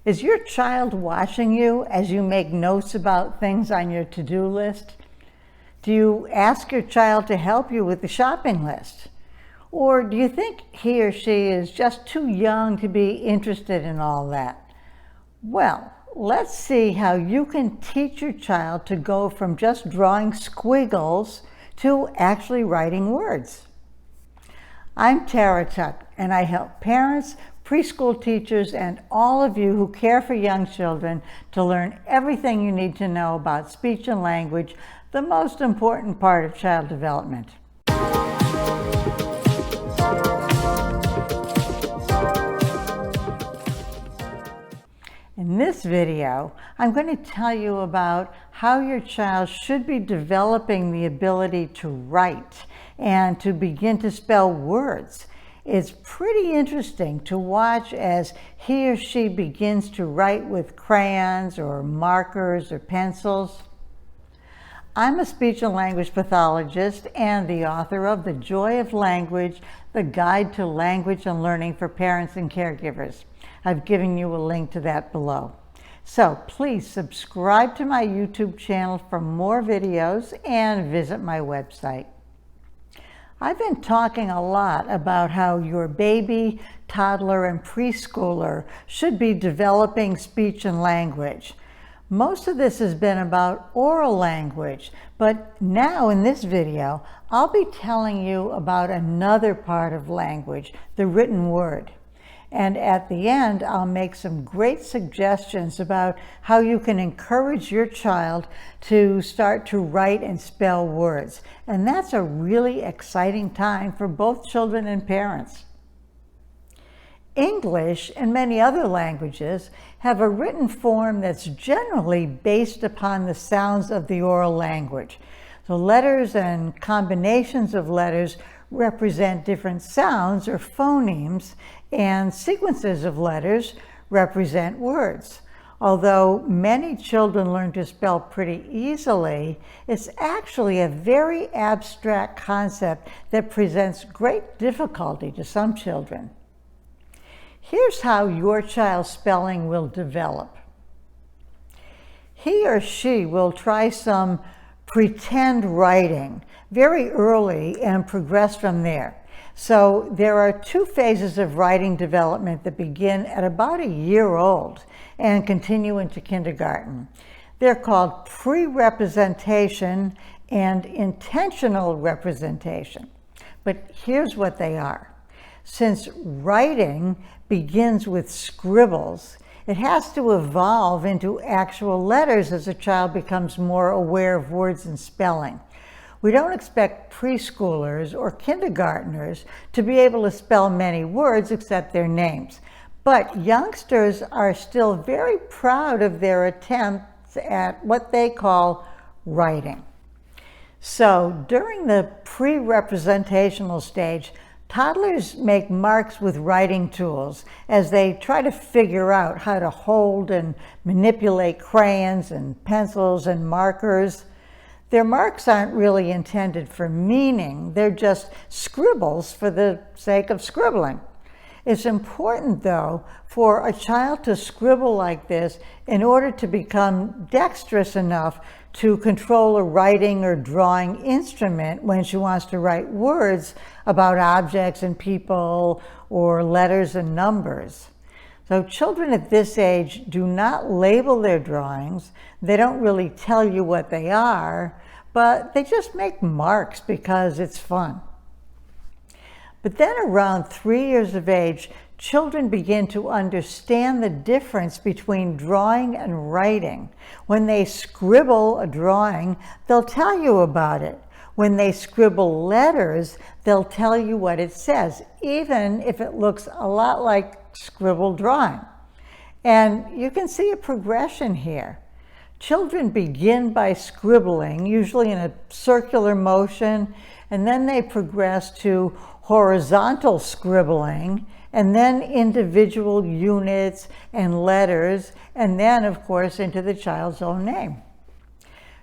Is your child watching you as you make notes about things on your to-do list? Do you ask your child to help you with the shopping list? Or do you think he or she is just too young to be interested in all that? Well, let's see how you can teach your child to go from just drawing squiggles to actually writing words. I'm Tara Tuck, and I help parents, preschool teachers, and all of you who care for young children to learn everything you need to know about speech and language, the most important part of child development. In this video, I'm going to tell you about how your child should be developing the ability to write and to begin to spell words. It's pretty interesting to watch as he or she begins to write with crayons or markers or pencils. I'm a speech and language pathologist and the author of The Joy of Language, the Guide to Language and Learning for Parents and Caregivers. I've given you a link to that below. So please subscribe to my YouTube channel for more videos and visit my website. I've been talking a lot about how your baby, toddler, and preschooler should be developing speech and language. Most of this has been about oral language, but now in this video, I'll be telling you about another part of language, the written word. And at the end, I'll make some great suggestions about how you can encourage your child to start to write and spell words. And that's a really exciting time for both children and parents. English and many other languages have a written form that's generally based upon the sounds of the oral language. So letters and combinations of letters represent different sounds or phonemes, and sequences of letters represent words. Although many children learn to spell pretty easily, it's actually a very abstract concept that presents great difficulty to some children. Here's how your child's spelling will develop. He or she will try some pretend writing very early and progress from there. So there are two phases of writing development that begin at about a year old and continue into kindergarten. They're called pre-representation and intentional representation. But here's what they are. Since writing begins with scribbles, it has to evolve into actual letters as a child becomes more aware of words and spelling. We don't expect preschoolers or kindergartners to be able to spell many words except their names. But youngsters are still very proud of their attempts at what they call writing. So during the pre-representational stage, toddlers make marks with writing tools as they try to figure out how to hold and manipulate crayons and pencils and markers. Their marks aren't really intended for meaning, they're just scribbles for the sake of scribbling. It's important, though, for a child to scribble like this in order to become dexterous enough to control a writing or drawing instrument when she wants to write words about objects and people or letters and numbers. So children at this age do not label their drawings. They don't really tell you what they are, but they just make marks because it's fun. But then around 3 years of age, children begin to understand the difference between drawing and writing. When they scribble a drawing, they'll tell you about it. When they scribble letters, they'll tell you what it says, even if it looks a lot like scribbled drawing. And you can see a progression here. Children begin by scribbling, usually in a circular motion, and then they progress to horizontal scribbling, and then individual units and letters, and then, of course, into the child's own name.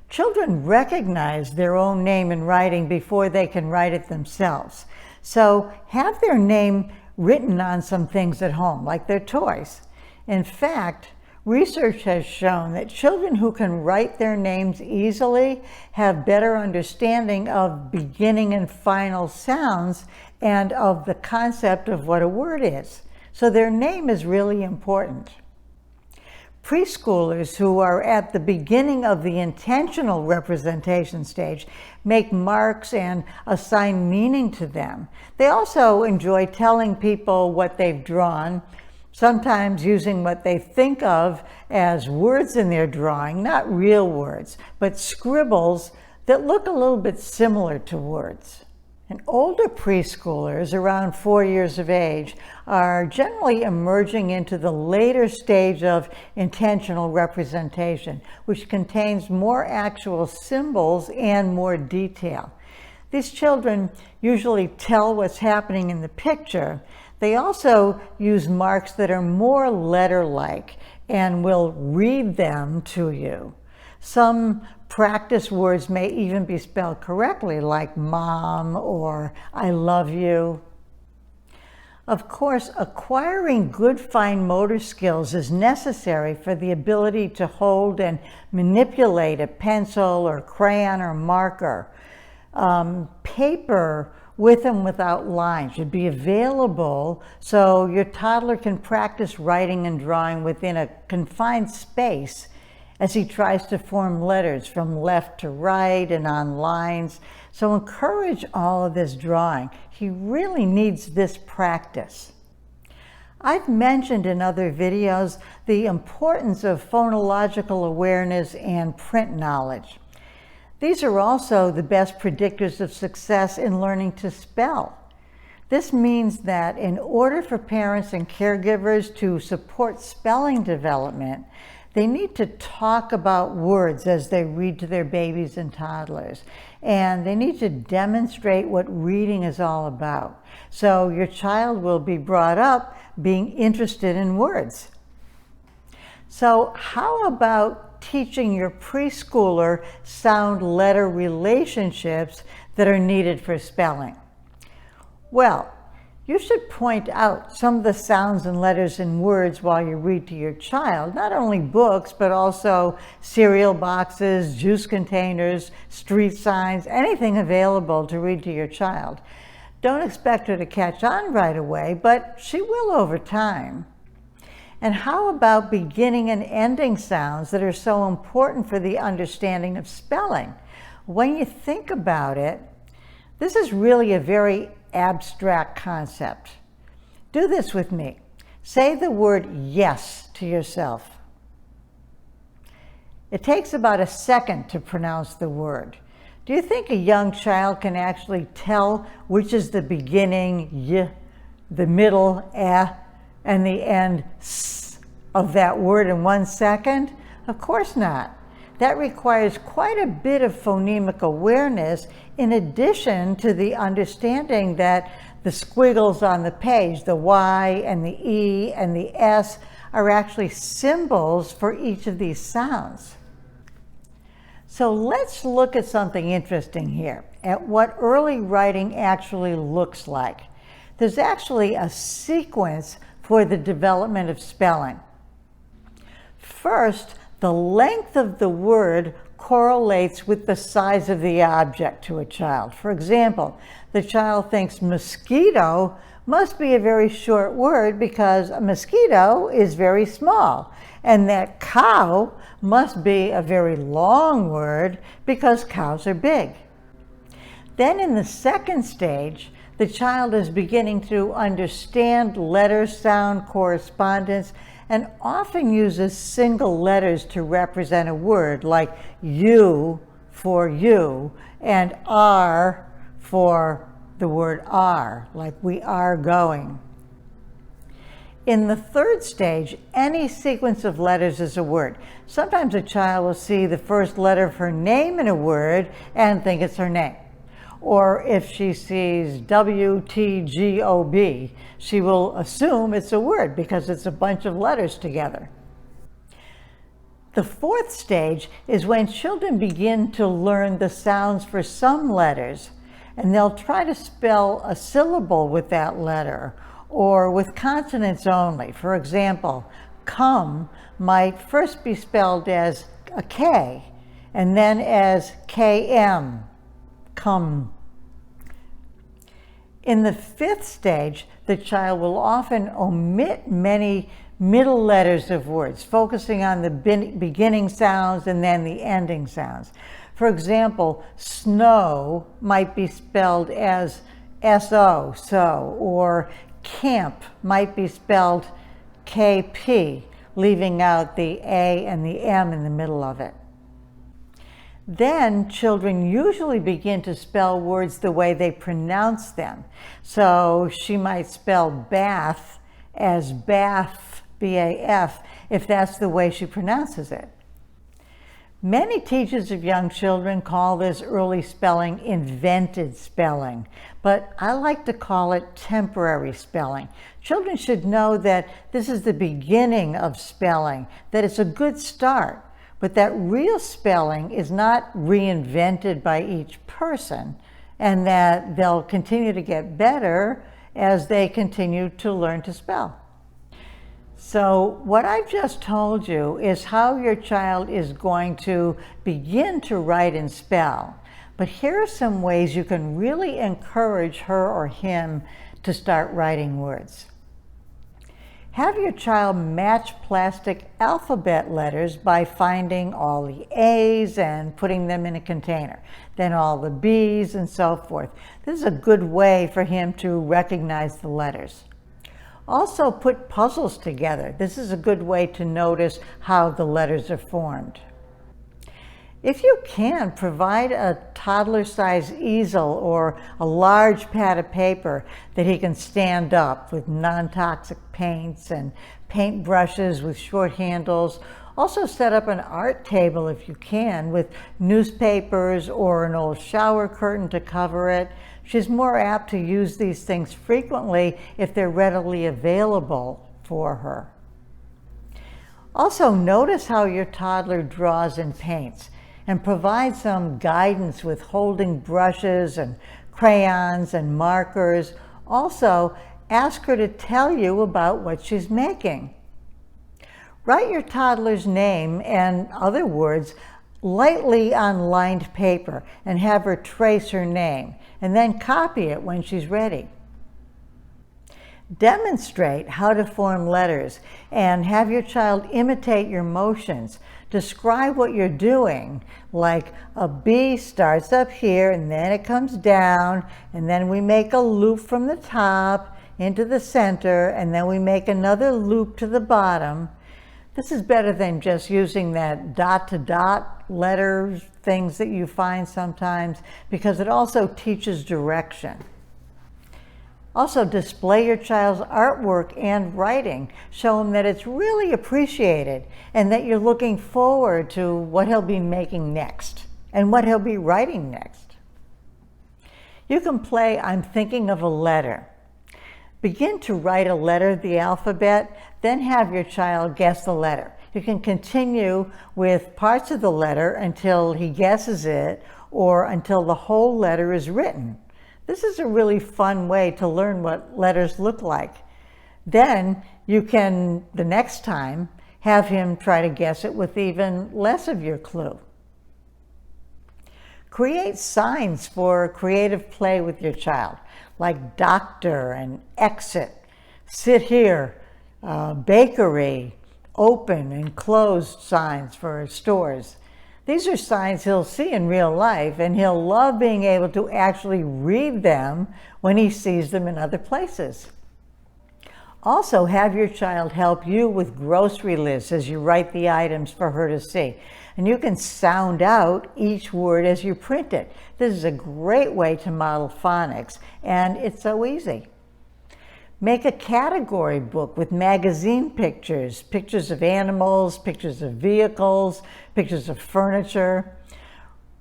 Children recognize their own name in writing before they can write it themselves. So have their name written on some things at home, like their toys. In fact, research has shown that children who can write their names easily have better understanding of beginning and final sounds and of the concept of what a word is. So their name is really important. Preschoolers who are at the beginning of the intentional representation stage make marks and assign meaning to them. They also enjoy telling people what they've drawn, sometimes using what they think of as words in their drawing, not real words, but scribbles that look a little bit similar to words. And older preschoolers, around 4 years of age, are generally emerging into the later stage of intentional representation, which contains more actual symbols and more detail. These children usually tell what's happening in the picture. They also use marks that are more letter-like and will read them to you. Some practice words may even be spelled correctly, like mom or I love you. Of course, acquiring good fine motor skills is necessary for the ability to hold and manipulate a pencil or crayon or marker. Paper with and without lines should be available so your toddler can practice writing and drawing within a confined space as he tries to form letters from left to right and on lines. So encourage all of this drawing. He really needs this practice. I've mentioned in other videos the importance of phonological awareness and print knowledge. These are also the best predictors of success in learning to spell. This means that in order for parents and caregivers to support spelling development, they need to talk about words as they read to their babies and toddlers. And they need to demonstrate what reading is all about. So your child will be brought up being interested in words. So how about teaching your preschooler sound-letter relationships that are needed for spelling? Well, you should point out some of the sounds and letters in words while you read to your child, not only books, but also cereal boxes, juice containers, street signs, anything available to read to your child. Don't expect her to catch on right away, but she will over time. And how about beginning and ending sounds that are so important for the understanding of spelling? When you think about it, this is really a very abstract concept. Do this with me. Say the word yes to yourself. It takes about a second to pronounce the word. Do you think a young child can actually tell which is the beginning y, the middle and the end s of that word in 1 second? Of course not. That requires quite a bit of phonemic awareness in addition to the understanding that the squiggles on the page, the Y and the E and the S, are actually symbols for each of these sounds. So let's look at something interesting here, at what early writing actually looks like. There's actually a sequence for the development of spelling. First, the length of the word correlates with the size of the object to a child. For example, the child thinks mosquito must be a very short word because a mosquito is very small, and that cow must be a very long word because cows are big. Then in the second stage, the child is beginning to understand letter-sound correspondence and often uses single letters to represent a word, like U for you and R for the word are, like we are going. In the third stage, any sequence of letters is a word. Sometimes a child will see the first letter of her name in a word and think it's her name. Or if she sees WTGOB, she will assume it's a word because it's a bunch of letters together. The fourth stage is when children begin to learn the sounds for some letters, and they'll try to spell a syllable with that letter or with consonants only. For example, Come might first be spelled as a K and then as KM, come. In the fifth stage, the child will often omit many middle letters of words, focusing on the beginning sounds and then the ending sounds. For example, snow might be spelled as S-O, so, or camp might be spelled KP, leaving out the A and the M in the middle of it. Then children usually begin to spell words the way they pronounce them. So she might spell bath as bath, B-A-F, if that's the way she pronounces it. Many teachers of young children call this early spelling invented spelling, but I like to call it temporary spelling. Children should know that this is the beginning of spelling, that it's a good start, but that real spelling is not reinvented by each person, and that they'll continue to get better as they continue to learn to spell. So what I've just told you is how your child is going to begin to write and spell. But here are some ways you can really encourage her or him to start writing words. Have your child match plastic alphabet letters by finding all the A's and putting them in a container, then all the B's and so forth. This is a good way for him to recognize the letters. Also put puzzles together. This is a good way to notice how the letters are formed. If you can, provide a toddler-sized easel or a large pad of paper that he can stand up with non-toxic paints and paint brushes with short handles. Also set up an art table if you can with newspapers or an old shower curtain to cover it. She's more apt to use these things frequently if they're readily available for her. Also notice how your toddler draws and paints, and provide some guidance with holding brushes and crayons and markers. Also, ask her to tell you about what she's making. Write your toddler's name and other words lightly on lined paper and have her trace her name, and then copy it when she's ready. Demonstrate how to form letters and have your child imitate your motions. Describe what you're doing, like a B starts up here and then it comes down, and then we make a loop from the top into the center, and then we make another loop to the bottom. This is better than just using that dot to dot letters, things that you find sometimes, because it also teaches direction. Also, display your child's artwork and writing. Show him that it's really appreciated and that you're looking forward to what he'll be making next and what he'll be writing next. You can play I'm thinking of a letter. Begin to write a letter of the alphabet, then have your child guess the letter. You can continue with parts of the letter until he guesses it or until the whole letter is written. This is a really fun way to learn what letters look like. Then you can, the next time, have him try to guess it with even less of your clue. Create signs for creative play with your child, like doctor and exit, sit here, bakery, open and closed signs for stores. These are signs he'll see in real life, and he'll love being able to actually read them when he sees them in other places. Also, have your child help you with grocery lists as you write the items for her to see. And you can sound out each word as you print it. This is a great way to model phonics, and it's so easy. Make a category book with magazine pictures, pictures of animals, pictures of vehicles, pictures of furniture.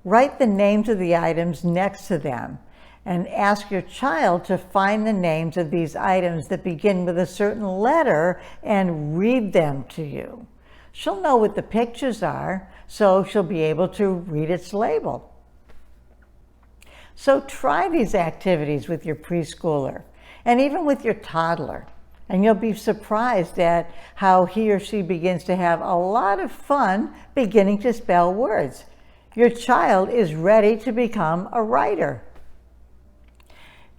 Write the names of the items next to them and ask your child to find the names of these items that begin with a certain letter and read them to you. She'll know what the pictures are, so she'll be able to read its label. So try these activities with your preschooler and even with your toddler. And you'll be surprised at how he or she begins to have a lot of fun beginning to spell words. Your child is ready to become a writer.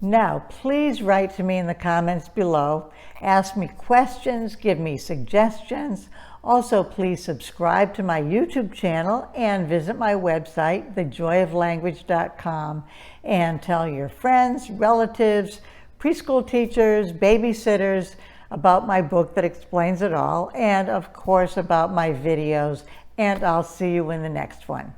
Now, please write to me in the comments below. Ask me questions, give me suggestions. Also, please subscribe to my YouTube channel and visit my website, thejoyoflanguage.com, and tell your friends, relatives, preschool teachers, babysitters about my book that explains it all, and of course about my videos, and I'll see you in the next one.